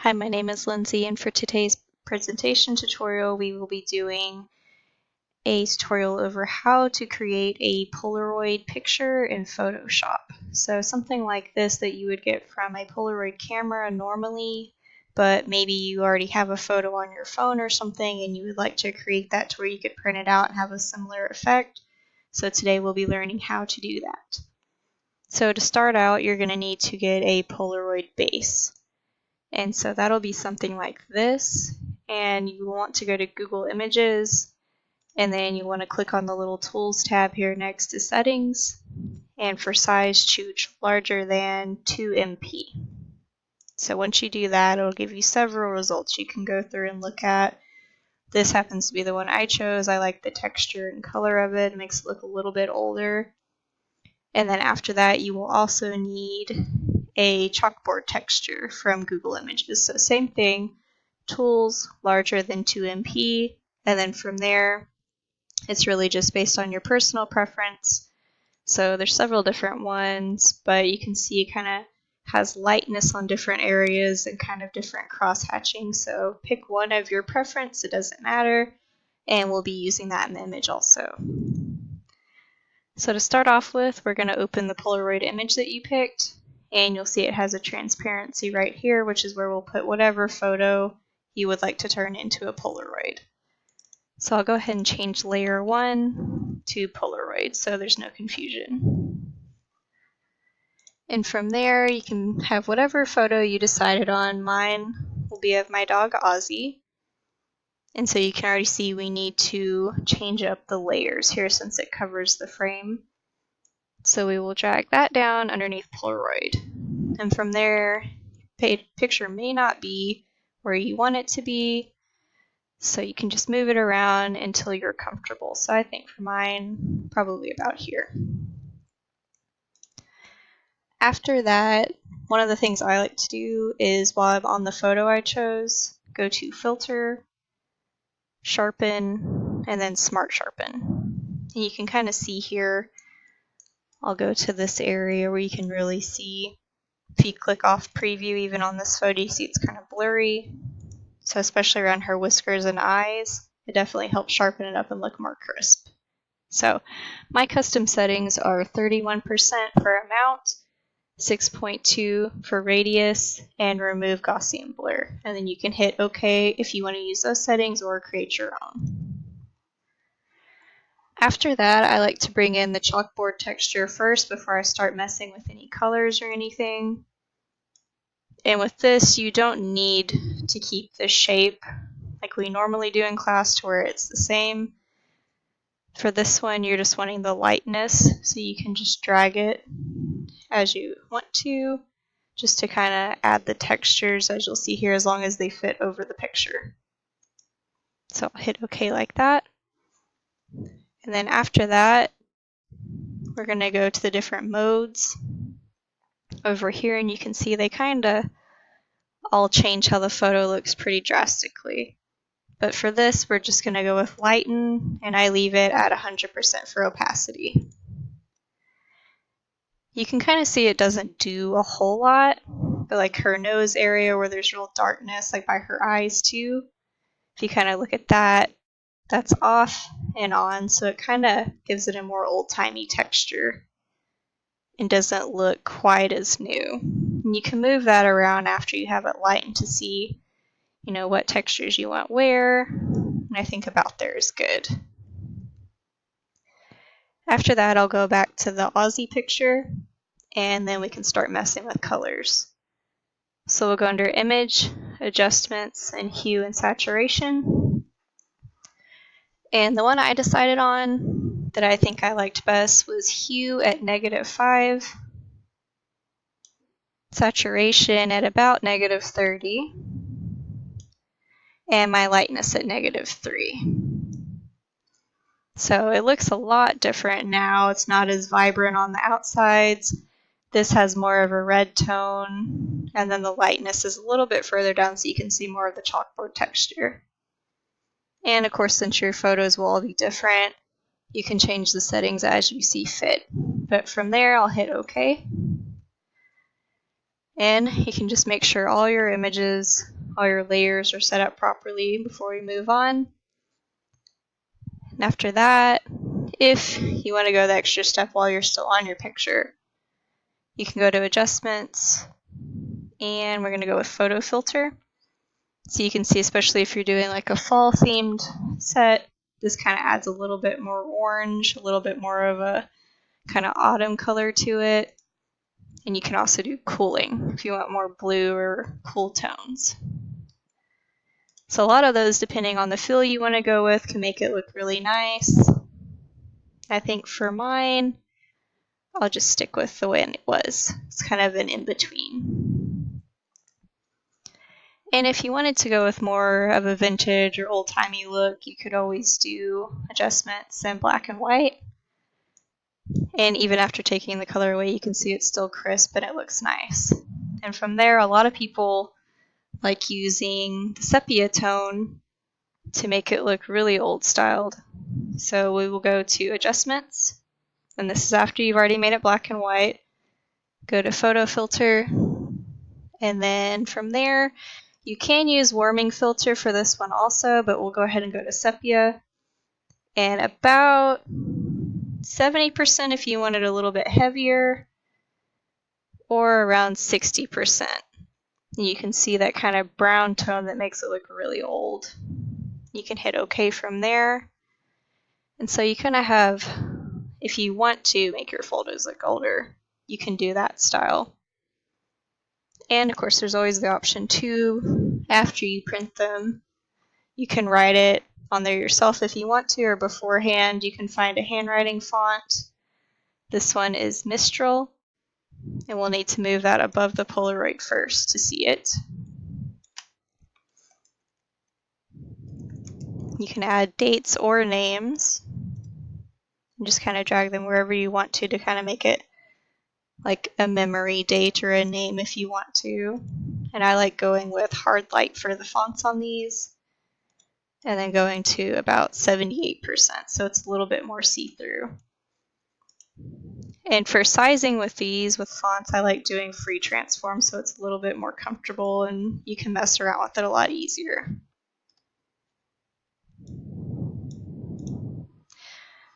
Hi, my name is Lindsay, and for today's presentation tutorial, we will be doing a tutorial over how to create a Polaroid picture in Photoshop. So something like this that you would get from a Polaroid camera normally, but maybe you already have a photo on your phone or something and you would like to create that to where you could print it out and have a similar effect. So today we'll be learning how to do that. So to start out, you're going to need to get a Polaroid base. And so that'll be something like this, and you want to go to Google Images, and then you want to click on the little Tools tab here next to Settings, and for size choose larger than 2 MP. So once you do that, it'll give you several results you can go through and look at. This happens to be the one I chose. I like the texture and color of it. It makes it look a little bit older. And then after that, you will also need a chalkboard texture from Google Images. So same thing, tools larger than 2 MP, and then from there, it's really just based on your personal preference. So there's several different ones, but you can see it kind of has lightness on different areas and kind of different cross-hatching. So pick one of your preference, it doesn't matter, and we'll be using that in the image also. So to start off with, we're going to open the Polaroid image that you picked, and you'll see it has a transparency right here, which is where we'll put whatever photo you would like to turn into a Polaroid. So I'll go ahead and change layer 1 to Polaroid so there's no confusion. And from there, you can have whatever photo you decided on. Mine will be of my dog Ozzy. And so you can already see we need to change up the layers here since it covers the frame. So we will drag that down underneath Polaroid. And from there, picture may not be where you want it to be. So you can just move it around until you're comfortable. So I think for mine, probably about here. After that, one of the things I like to do is while I'm on the photo I chose, go to Filter, Sharpen, and then Smart Sharpen. And you can kind of see here, I'll go to this area where you can really see. If you click off Preview, even on this photo, you see it's kind of blurry. So especially around her whiskers and eyes, it definitely helps sharpen it up and look more crisp. So my custom settings are 31% for amount, 6.2 for radius, and remove Gaussian blur. And then you can hit OK if you want to use those settings or create your own. After that, I like to bring in the chalkboard texture first before I start messing with any colors or anything. And with this, you don't need to keep the shape like we normally do in class to where it's the same. For this one, you're just wanting the lightness, so you can just drag it as you want to, just to kind of add the textures, as you'll see here, as long as they fit over the picture. So I'll hit OK like that. And then after that, we're going to go to the different modes over here, and you can see they kind of all change how the photo looks pretty drastically. But for this, we're just going to go with lighten, and I leave it at 100% for opacity. You can kind of see it doesn't do a whole lot, but like her nose area where there's real darkness, like by her eyes too, if you kind of look at that, that's off and on, so it kind of gives it a more old-timey texture and doesn't look quite as new. And you can move that around after you have it lightened to see, you know, what textures you want where, and I think about there is good. After that, I'll go back to the Aussie picture, and then we can start messing with colors. So we'll go under Image, Adjustments, and Hue and Saturation. And the one I decided on that I think I liked best was Hue at -5, Saturation at about -30, and my lightness at -3. So it looks a lot different now. It's not as vibrant on the outsides. This has more of a red tone, and then the lightness is a little bit further down so you can see more of the chalkboard texture. And of course, since your photos will all be different, you can change the settings as you see fit. But from there, I'll hit OK. And you can just make sure all your images all your layers are set up properly before we move on. And after that, if you want to go the extra step while you're still on your picture, you can go to Adjustments, and we're going to go with Photo Filter. So you can see, especially if you're doing like a fall themed set, this kind of adds a little bit more orange, a little bit more of a kind of autumn color to it. And you can also do cooling if you want more blue or cool tones. So a lot of those, depending on the feel you want to go with, can make it look really nice. I think for mine, I'll just stick with the way it was. It's kind of an in-between. And if you wanted to go with more of a vintage or old-timey look, you could always do adjustments in black and white. And even after taking the color away, you can see it's still crisp and it looks nice. And from there, a lot of people like using the sepia tone to make it look really old styled. So we will go to Adjustments, and this is after you've already made it black and white. Go to Photo Filter, and then from there you can use Warming Filter for this one also, but we'll go ahead and go to Sepia, and about 70% if you want it a little bit heavier, or around 60%. You can see that kind of brown tone that makes it look really old. You can hit OK from there. And so you kind of have, if you want to make your photos look older, you can do that style. And of course, there's always the option too, after you print them, you can write it on there yourself if you want to, or beforehand you can find a handwriting font. This one is Mistral, and we'll need to move that above the Polaroid first to see it. You can add dates or names, and just kind of drag them wherever you want to kind of make it like a memory date or a name if you want to. And I like going with hard light for the fonts on these, and then going to about 78%, so it's a little bit more see-through. And for sizing with these, with fonts, I like doing free transform, so it's a little bit more comfortable and you can mess around with it a lot easier.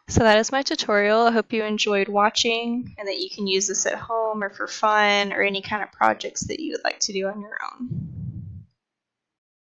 So that is my tutorial. I hope you enjoyed watching and that you can use this at home or for fun or any kind of projects that you would like to do on your own.